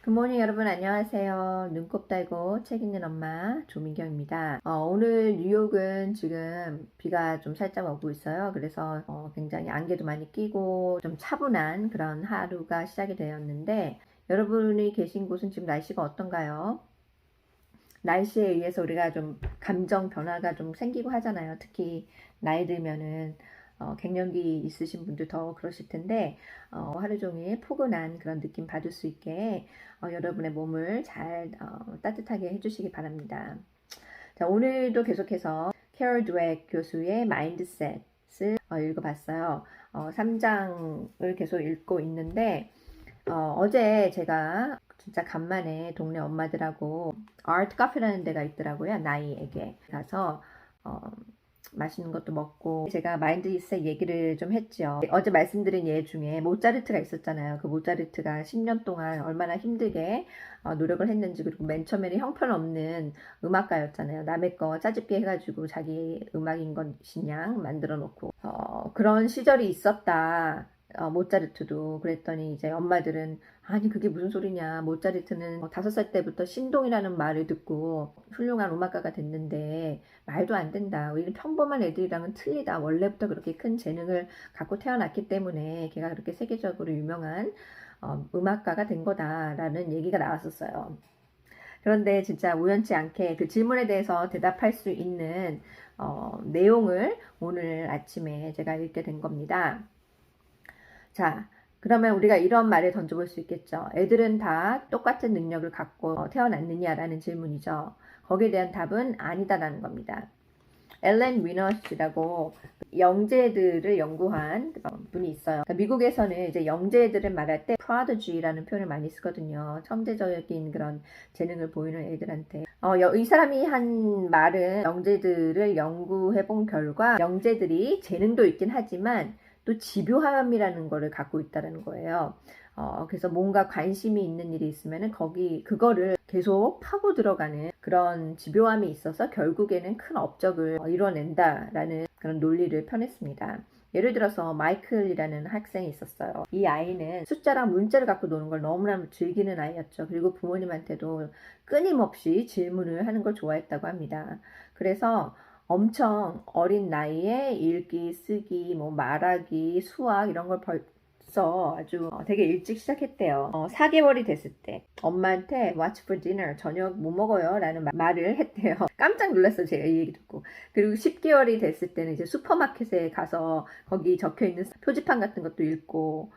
굿모닝 여러분 안녕하세요. 눈곱 달고 책 읽는 엄마 조민경입니다. 오늘 뉴욕은 지금 비가 좀 살짝 오고 있어요. 그래서 굉장히 안개도 많이 끼고 좀 차분한 그런 하루가 시작이 되었는데 여러분이 계신 곳은 지금 날씨가 어떤가요? 날씨에 의해서 우리가 좀 감정 변화가 좀 생기고 하잖아요. 특히 나이 들면은 갱년기 있으신 분들 더 그러실 텐데 하루 종일 포근한 그런 느낌 받을 수 있게 여러분의 몸을 잘 따뜻하게 해주시기 바랍니다. 자, 오늘도 계속해서 캐럴 드웨 교수의 마인드셋을 읽어봤어요. 3장을 계속 읽고 있는데 어제 제가 진짜 간만에 동네 엄마들하고 아트 카페라는 데가 있더라고요. 나이에게 가서 맛있는 것도 먹고 제가 마인드셋 얘기를 좀 했죠. 어제 말씀드린 예 중에 모차르트가 있었잖아요. 그 모차르트가 10년 동안 얼마나 힘들게 노력을 했는지, 그리고 맨 처음에는 형편없는 음악가였잖아요. 남의 거 짜집기 해가지고 자기 음악인 것이냥 만들어 놓고 그런 시절이 있었다. 모차르트도. 그랬더니 이제 엄마들은 아니 그게 무슨 소리냐, 모차르트는 5살 때부터 신동이라는 말을 듣고 훌륭한 음악가가 됐는데 말도 안 된다, 이런 평범한 애들이랑은 틀리다, 원래부터 그렇게 큰 재능을 갖고 태어났기 때문에 걔가 그렇게 세계적으로 유명한 음악가가 된 거다라는 얘기가 나왔었어요. 그런데 진짜 우연치 않게 그 질문에 대해서 대답할 수 있는 내용을 오늘 아침에 제가 읽게 된 겁니다. 자, 그러면 우리가 이런 말을 던져볼 수 있겠죠. 애들은 다 똑같은 능력을 갖고 태어났느냐라는 질문이죠. 거기에 대한 답은 아니다라는 겁니다. 엘렌 위너스라고 영재들을 연구한 분이 있어요. 그러니까 미국에서는 이제 영재들을 말할 때 prodigy라는 표현을 많이 쓰거든요. 천재적인 그런 재능을 보이는 애들한테. 이 사람이 한 말은 영재들을 연구해 본 결과 영재들이 재능도 있긴 하지만 또 집요함이라는 거를 갖고 있다는 거예요. 그래서 뭔가 관심이 있는 일이 있으면은 그거를 계속 파고 들어가는 그런 집요함이 있어서 결국에는 큰 업적을 이뤄낸다라는 그런 논리를 펴냈습니다. 예를 들어서 마이클이라는 학생이 있었어요. 이 아이는 숫자랑 문자를 갖고 노는 걸 너무나 즐기는 아이였죠. 그리고 부모님한테도 끊임없이 질문을 하는 걸 좋아했다고 합니다. 그래서 엄청 어린 나이에 읽기, 쓰기, 뭐 말하기, 수학 이런 걸 벌써 아주 되게 일찍 시작했대요. 4개월이 됐을 때 엄마한테 What's for dinner? 저녁 뭐 먹어요? 라는 말을 했대요. 깜짝 놀랐어요, 제가 이 얘기 듣고. 그리고 10개월이 됐을 때는 이제 슈퍼마켓에 가서 거기 적혀있는 표지판 같은 것도 읽고,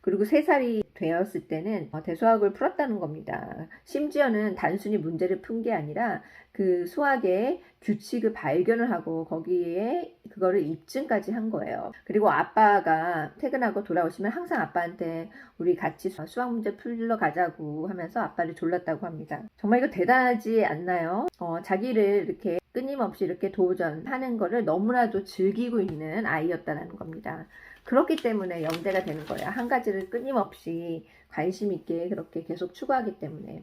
그리고 3살이 되었을 때는 대수학을 풀었다는 겁니다. 심지어는 단순히 문제를 푼 게 아니라 그 수학의 규칙을 발견을 하고 거기에 그거를 입증까지 한 거예요. 그리고 아빠가 퇴근하고 돌아오시면 항상 아빠한테 우리 같이 수학 문제 풀러 가자고 하면서 아빠를 졸랐다고 합니다. 정말 이거 대단하지 않나요? 자기를 이렇게 끊임없이 이렇게 도전하는 거를 너무나도 즐기고 있는 아이였다는 겁니다. 그렇기 때문에 영재가 되는 거예요. 한 가지를 끊임없이 관심 있게 그렇게 계속 추구하기 때문에.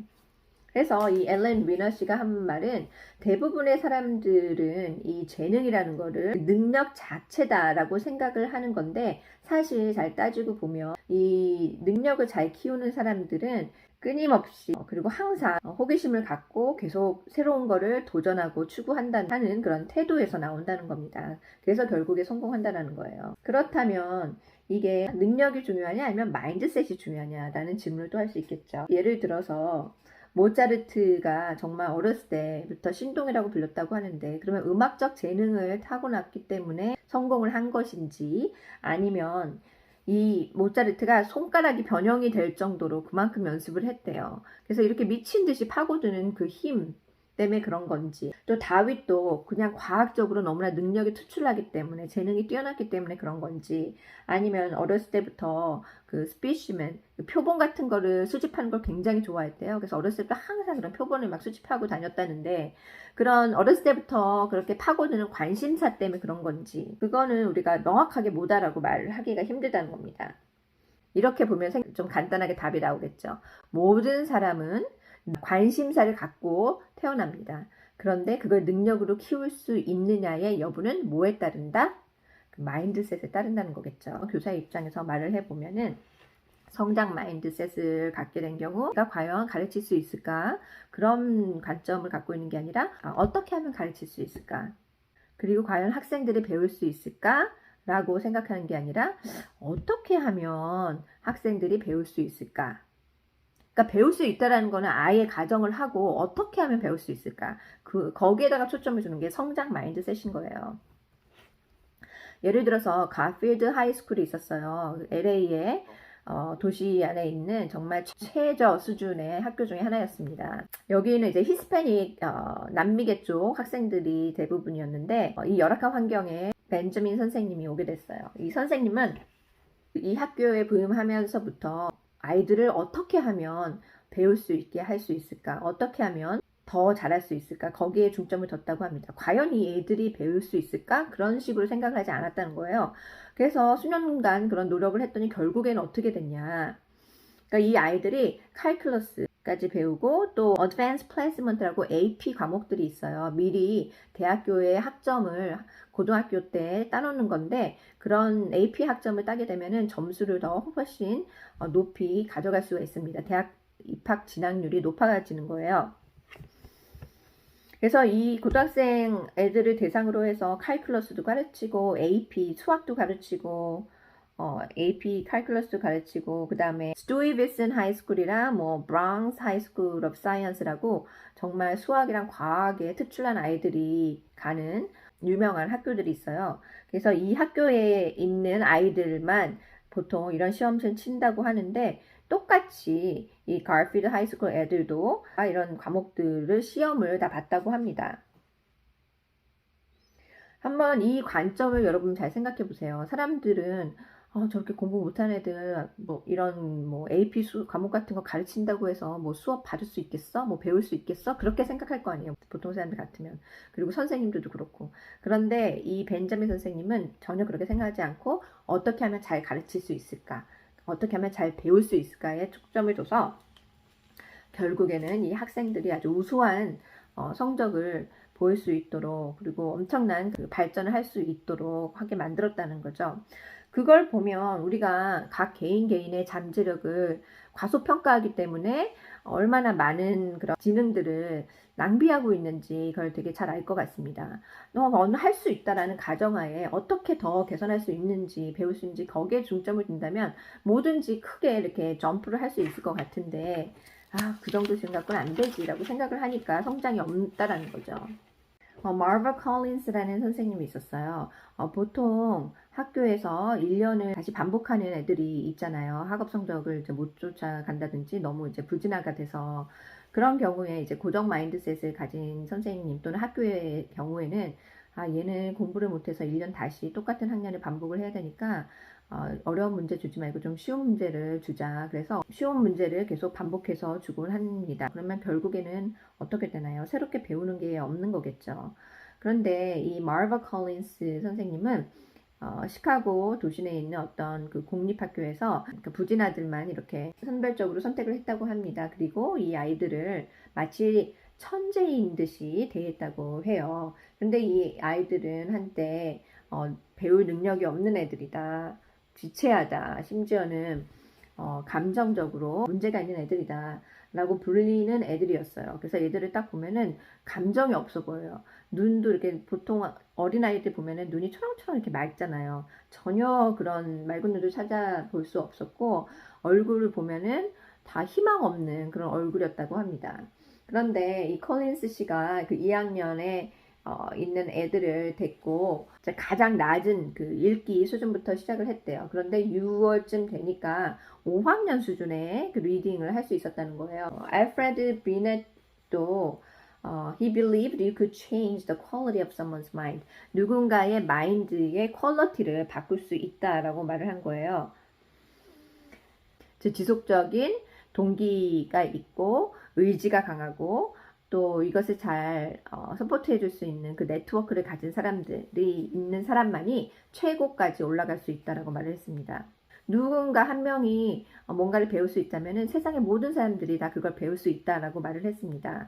그래서 이 엘렌 위너 씨가 한 말은 대부분의 사람들은 이 재능이라는 거를 능력 자체다라고 생각을 하는 건데, 사실 잘 따지고 보면 이 능력을 잘 키우는 사람들은 끊임없이 그리고 항상 호기심을 갖고 계속 새로운 거를 도전하고 추구한다는 그런 태도에서 나온다는 겁니다. 그래서 결국에 성공한다는 거예요. 그렇다면 이게 능력이 중요하냐 아니면 마인드셋이 중요하냐라는 질문을 또 할 수 있겠죠. 예를 들어서 모차르트가 정말 어렸을 때부터 신동이라고 불렸다고 하는데, 그러면 음악적 재능을 타고났기 때문에 성공을 한 것인지, 아니면 이 모차르트가 손가락이 변형이 될 정도로 그만큼 연습을 했대요. 그래서 이렇게 미친 듯이 파고드는 그 힘 때문에 그런 건지, 또 다윗도 그냥 과학적으로 너무나 능력이 투출하기 때문에, 재능이 뛰어났기 때문에 그런 건지, 아니면 어렸을 때부터 그 스피시맨, 표본 같은 거를 수집하는 걸 굉장히 좋아했대요. 그래서 어렸을 때 항상 그런 표본을 막 수집하고 다녔다는데, 그런 어렸을 때부터 그렇게 파고드는 관심사 때문에 그런 건지, 그거는 우리가 명확하게 뭐다라고 말하기가 힘들다는 겁니다. 이렇게 보면 좀 간단하게 답이 나오겠죠. 모든 사람은 관심사를 갖고 태어납니다. 그런데 그걸 능력으로 키울 수 있느냐의 여부는 뭐에 따른다? 그 마인드셋에 따른다는 거겠죠. 교사의 입장에서 말을 해보면은 성장 마인드셋을 갖게 된 경우 내가 과연 가르칠 수 있을까? 그런 관점을 갖고 있는 게 아니라 어떻게 하면 가르칠 수 있을까? 그리고 과연 학생들이 배울 수 있을까? 라고 생각하는 게 아니라 어떻게 하면 학생들이 배울 수 있을까? 그러니까 배울 수 있다라는 거는 아예 가정을 하고 어떻게 하면 배울 수 있을까? 거기에다가 초점을 주는 게 성장 마인드셋인 거예요. 예를 들어서 가필드 하이스쿨이 있었어요. LA에 도시 안에 있는 정말 최저 수준의 학교 중에 하나였습니다. 여기는 이제 히스패닉 남미계 쪽 학생들이 대부분이었는데 이 열악한 환경에 벤저민 선생님이 오게 됐어요. 이 선생님은 이 학교에 부임하면서부터 아이들을 어떻게 하면 배울 수 있게 할 수 있을까? 어떻게 하면 더 잘할 수 있을까? 거기에 중점을 뒀다고 합니다. 과연 이 애들이 배울 수 있을까? 그런 식으로 생각을 하지 않았다는 거예요. 그래서 수년간 그런 노력을 했더니 결국에는 어떻게 됐냐. 그러니까 이 아이들이 칼큘러스까지 배우고 또 어드밴스 플레이스먼트라고 AP 과목들이 있어요. 미리 대학교의 학점을 고등학교 때 따놓는 건데 그런 AP 학점을 따게 되면은 점수를 더 훨씬 높이 가져갈 수가 있습니다. 대학 입학 진학률이 높아지는 거예요. 그래서 이 고등학생 애들을 대상으로 해서 칼큘러스도 가르치고 AP 수학도 가르치고 AP 칼큘러스도 가르치고 그 다음에 스투이비슨 하이스쿨이랑 뭐 브라운스 하이스쿨 오브 사이언스라고 정말 수학이랑 과학에 특출난 아이들이 가는 유명한 학교들이 있어요. 그래서 이 학교에 있는 아이들만 보통 이런 시험을 친다고 하는데 똑같이 이 가필드 하이스쿨 애들도 이런 과목들을 시험을 다 봤다고 합니다. 한번 이 관점을 여러분 잘 생각해 보세요. 사람들은 저렇게 공부 못하는 애들 이런 AP 과목 같은 거 가르친다고 해서 수업 받을 수 있겠어? 배울 수 있겠어? 그렇게 생각할 거 아니에요. 보통 사람들 같으면. 그리고 선생님들도 그렇고. 그런데 이 벤자민 선생님은 전혀 그렇게 생각하지 않고 어떻게 하면 잘 가르칠 수 있을까? 어떻게 하면 잘 배울 수 있을까에 초점을 둬서 결국에는 이 학생들이 아주 우수한 성적을 보일 수 있도록 그리고 엄청난 발전을 할 수 있도록 하게 만들었다는 거죠. 그걸 보면 우리가 각 개인의 잠재력을 과소평가하기 때문에 얼마나 많은 그런 지능들을 낭비하고 있는지 그걸 되게 잘 알 것 같습니다. 할 수 있다라는 가정하에 어떻게 더 개선할 수 있는지 배울 수 있는지 거기에 중점을 둔다면 뭐든지 크게 이렇게 점프를 할 수 있을 것 같은데 그 정도 생각은 안 되지라고 생각을 하니까 성장이 없다라는 거죠. 마르바 콜린스라는 선생님이 있었어요. 보통 학교에서 1년을 다시 반복하는 애들이 있잖아요. 학업 성적을 이제 못 쫓아간다든지 너무 이제 불진하가 돼서 그런 경우에 이제 고정 마인드셋을 가진 선생님 또는 학교의 경우에는 얘는 공부를 못해서 1년 다시 똑같은 학년을 반복을 해야 되니까 어려운 문제 주지 말고 좀 쉬운 문제를 주자. 그래서 쉬운 문제를 계속 반복해서 주곤 합니다. 그러면 결국에는 어떻게 되나요? 새롭게 배우는 게 없는 거겠죠. 그런데 이 마르바 콜린스 선생님은 시카고 도시내에 있는 어떤 그 공립학교에서 부진 아들만 이렇게 선별적으로 선택을 했다고 합니다. 그리고 이 아이들을 마치 천재인 듯이 대했다고 해요. 그런데 이 아이들은 한때 배울 능력이 없는 애들이다. 지체하다. 심지어는 감정적으로 문제가 있는 애들이다. 라고 불리는 애들이었어요. 그래서 얘들을 딱 보면은 감정이 없어 보여요. 눈도 이렇게 보통 어린아이들 보면은 눈이 초롱초롱 이렇게 맑잖아요. 전혀 그런 맑은 눈을 찾아볼 수 없었고 얼굴을 보면은 다 희망 없는 그런 얼굴이었다고 합니다. 그런데 이 콜린스 씨가 그 2학년에 있는 애들을 데리고 가장 낮은 그 읽기 수준부터 시작을 했대요. 그런데 6월쯤 되니까 5학년 수준의 그 리딩을 할 수 있었다는 거예요. 알프레드 비넷도 he believed you could change the quality of someone's mind. 누군가의 마인드의 퀄리티를 바꿀 수 있다라고 말을 한 거예요. 즉 지속적인 동기가 있고 의지가 강하고 또 이것을 잘 서포트해 줄 수 있는 그 네트워크를 가진 사람들이 있는 사람만이 최고까지 올라갈 수 있다라고 말을 했습니다. 누군가 한 명이 뭔가를 배울 수 있다면은 세상의 모든 사람들이 다 그걸 배울 수 있다라고 말을 했습니다.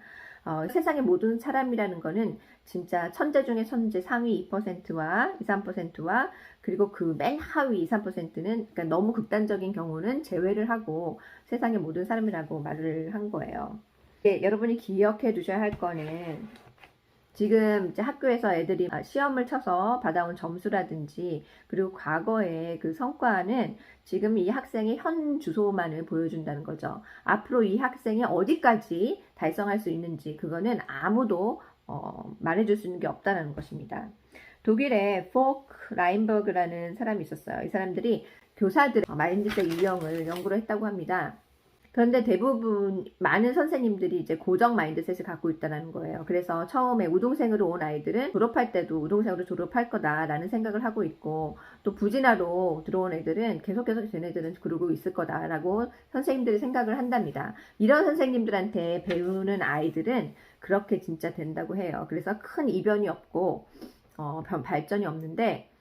세상의 모든 사람이라는 거는 진짜 천재 중에 천재 상위 2%와 2, 3%와 그리고 그 맨 하위 2, 3%는 그러니까 너무 극단적인 경우는 제외를 하고 세상의 모든 사람이라고 말을 한 거예요. 여러분이 기억해 두셔야 할 거는 지금 이제 학교에서 애들이 시험을 쳐서 받아온 점수라든지 그리고 과거의 그 성과는 지금 이 학생의 현 주소만을 보여준다는 거죠. 앞으로 이 학생이 어디까지 달성할 수 있는지 그거는 아무도 말해줄 수 있는 게 없다는 것입니다. 독일에 포크 라인버그라는 사람이 있었어요. 이 사람들이 교사들의 마인드셋 유형을 연구를 했다고 합니다. 그런데 대부분 많은 선생님들이 이제 고정 마인드셋을 갖고 있다는 거예요. 그래서 처음에 우동생으로 온 아이들은 졸업할 때도 우동생으로 졸업할 거다라는 생각을 하고 있고 또 부진하로 들어온 애들은 계속해서 쟤네들은 그러고 있을 거다라고 선생님들이 생각을 한답니다. 이런 선생님들한테 배우는 아이들은 그렇게 진짜 된다고 해요. 그래서 큰 이변이 없고 발전이 없는데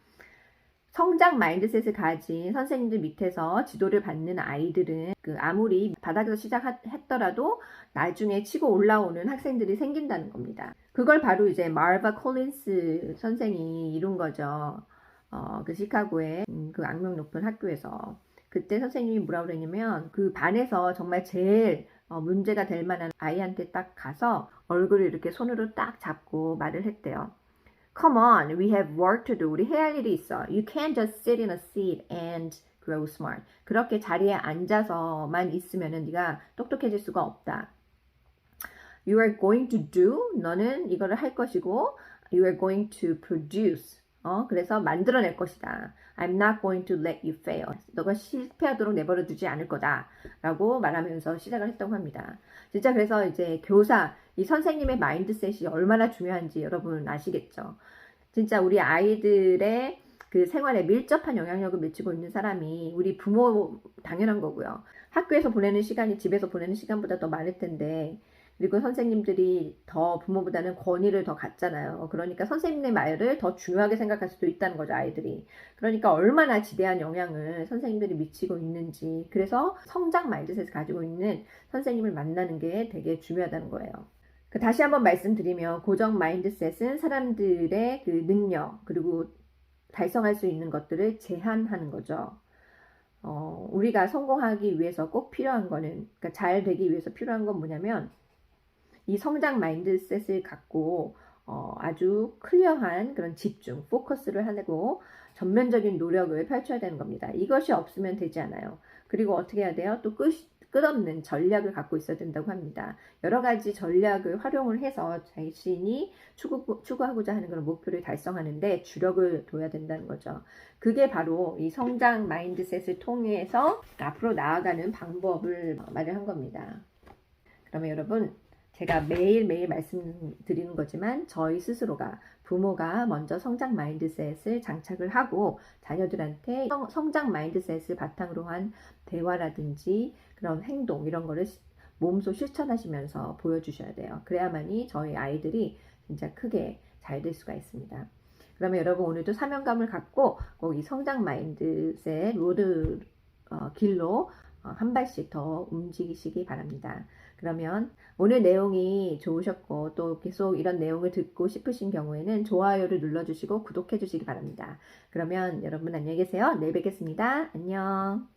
성장 마인드셋을 가진 선생님들 밑에서 지도를 받는 아이들은 아무리 바닥에서 시작했더라도 나중에 치고 올라오는 학생들이 생긴다는 겁니다. 그걸 바로 이제 마르바 콜린스 선생이 이룬 거죠. 그 시카고의 그 악명 높은 학교에서. 그때 선생님이 뭐라고 그랬냐면 그 반에서 정말 제일 문제가 될 만한 아이한테 딱 가서 얼굴을 이렇게 손으로 딱 잡고 말을 했대요. Come on, we have work to do. 우리 해야 할 일이 있어. You can't just sit in a seat and grow smart. 그렇게 자리에 앉아서만 있으면은 네가 똑똑해질 수가 없다. You are going to do. 너는 이거를 할 것이고, you are going to produce. 그래서 만들어낼 것이다. I'm not going to let you fail. 너가 실패하도록 내버려 두지 않을 거다. 라고 말하면서 시작을 했다고 합니다. 진짜 그래서 이제 교사, 이 선생님의 마인드셋이 얼마나 중요한지 여러분 아시겠죠? 진짜 우리 아이들의 그 생활에 밀접한 영향력을 미치고 있는 사람이 우리 부모 당연한 거고요. 학교에서 보내는 시간이 집에서 보내는 시간보다 더 많을 텐데 그리고 선생님들이 더 부모보다는 권위를 더 갖잖아요. 그러니까 선생님의 말을 더 중요하게 생각할 수도 있다는 거죠, 아이들이. 그러니까 얼마나 지대한 영향을 선생님들이 미치고 있는지. 그래서 성장 마인드셋을 가지고 있는 선생님을 만나는 게 되게 중요하다는 거예요. 다시 한번 말씀드리면 고정 마인드셋은 사람들의 그 능력 그리고 달성할 수 있는 것들을 제한하는 거죠. 우리가 성공하기 위해서 꼭 필요한 거는 그러니까 잘 되기 위해서 필요한 건 뭐냐면 이 성장 마인드셋을 갖고 아주 클리어한 그런 집중, 포커스를 하고 전면적인 노력을 펼쳐야 되는 겁니다. 이것이 없으면 되지 않아요. 그리고 어떻게 해야 돼요? 또 끝없는 전략을 갖고 있어야 된다고 합니다. 여러 가지 전략을 활용을 해서 자신이 추구하고자 하는 그런 목표를 달성하는데 주력을 둬야 된다는 거죠. 그게 바로 이 성장 마인드셋을 통해서 앞으로 나아가는 방법을 마련한 겁니다. 그러면 여러분 제가 매일매일 말씀드리는 거지만 저희 스스로가 부모가 먼저 성장 마인드셋을 장착을 하고 자녀들한테 성장 마인드셋을 바탕으로 한 대화라든지 그런 행동 이런 거를 몸소 실천하시면서 보여주셔야 돼요. 그래야만이 저희 아이들이 진짜 크게 잘 될 수가 있습니다. 그러면 여러분 오늘도 사명감을 갖고 꼭 이 성장 마인드셋 로드 길로 한 발씩 더 움직이시기 바랍니다. 그러면 오늘 내용이 좋으셨고 또 계속 이런 내용을 듣고 싶으신 경우에는 좋아요를 눌러주시고 구독해 주시기 바랍니다. 그러면 여러분 안녕히 계세요. 내일 뵙겠습니다. 안녕.